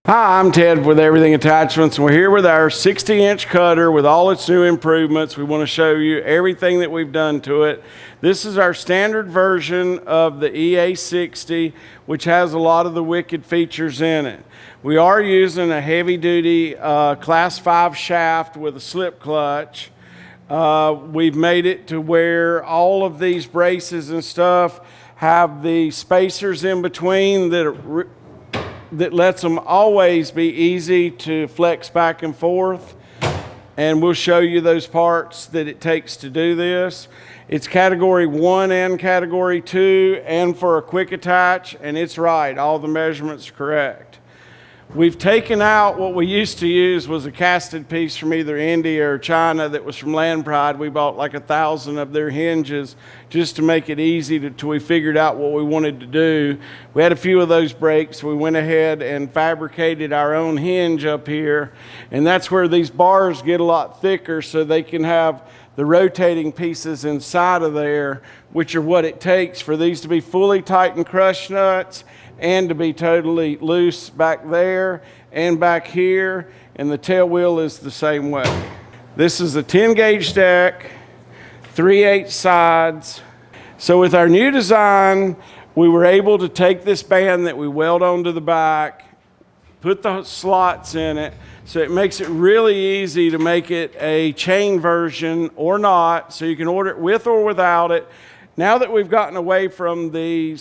Hi, I'm Ted with Everything Attachments, and we're here with our 60-inch cutter with all its new improvements. We want to show you everything that we've done to it. This is our standard version of the EA60, which has a lot of the wicked features in it. We are using a heavy-duty Class 5 shaft with a slip clutch. We've made it to where all of these braces and stuff have the spacers in between that lets them always be easy to flex back and forth. And we'll show you those parts that it takes to do this. It's category 1 and category 2 and for a quick attach, and it's right, all the measurements are correct. We've taken out what we used to use was a casted piece from either India or China that was from Land Pride. We bought like 1,000 of their hinges just to make it easy till we figured out what we wanted to do. We had a few of those breaks. We went ahead and fabricated our own hinge up here, and that's where these bars get a lot thicker so they can have the rotating pieces inside of there, which are what it takes for these to be fully tightened crush nuts and to be totally loose back there and back here, and the tail wheel is the same way. This is a 10-gauge deck, 3/8 sides. So with our new design, we were able to take this band that we weld onto the back, put the slots in it, so it makes it really easy to make it a chain version or not, so you can order it with or without it. Now that we've gotten away from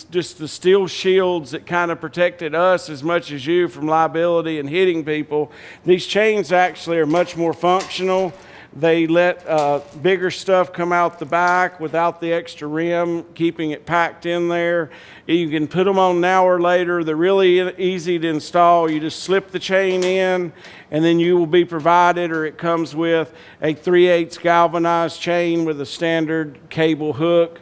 just the steel shields that kind of protected us as much as you from liability and hitting people, these chains actually are much more functional. They let bigger stuff come out the back without the extra rim, keeping it packed in there. You can put them on now or later. They're really easy to install. You just slip the chain in, and then you will be provided, or it comes with a 3/8 galvanized chain with a standard cable hook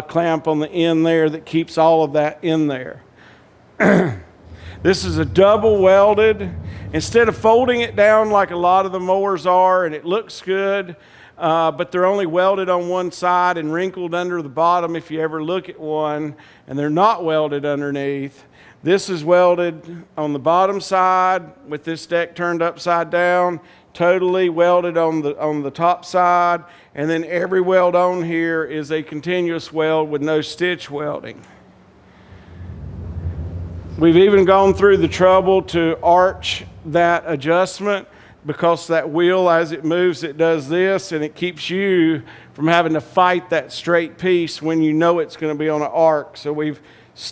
clamp on the end there that keeps all of that in there. This is a double welded. Instead of folding it down like a lot of the mowers are, and it looks good, but they're only welded on one side and wrinkled under the bottom if you ever look at one, and they're not welded underneath. This is welded on the bottom side with this deck turned upside down, totally welded on the top side, and then every weld on here is a continuous weld with no stitch welding. We've even gone through the trouble to arch that adjustment, because that wheel, as it moves, it does this, and it keeps you from having to fight that straight piece when you know it's going to be on an arc. So we've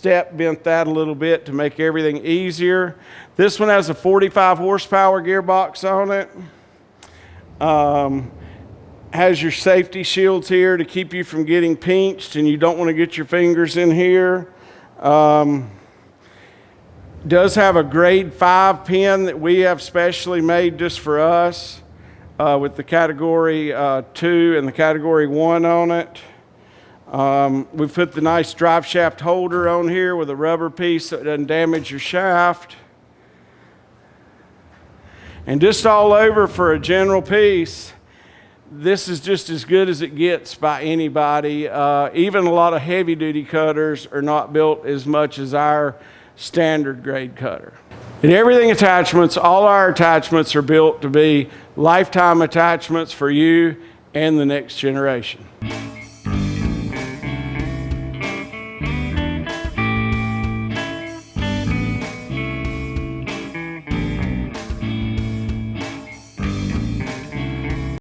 bent that a little bit to make everything easier. This one has a 45 horsepower gearbox on it. Has your safety shields here to keep you from getting pinched, and you don't want to get your fingers in here. Does have a grade 5 pin that we have specially made just for us with the category 2 and the category 1 on it. We've put the nice drive shaft holder on here with a rubber piece so it doesn't damage your shaft. And just all over for a general piece, this is just as good as it gets by anybody. Even a lot of heavy-duty cutters are not built as much as our standard grade cutter. In Everything Attachments, all our attachments are built to be lifetime attachments for you and the next generation.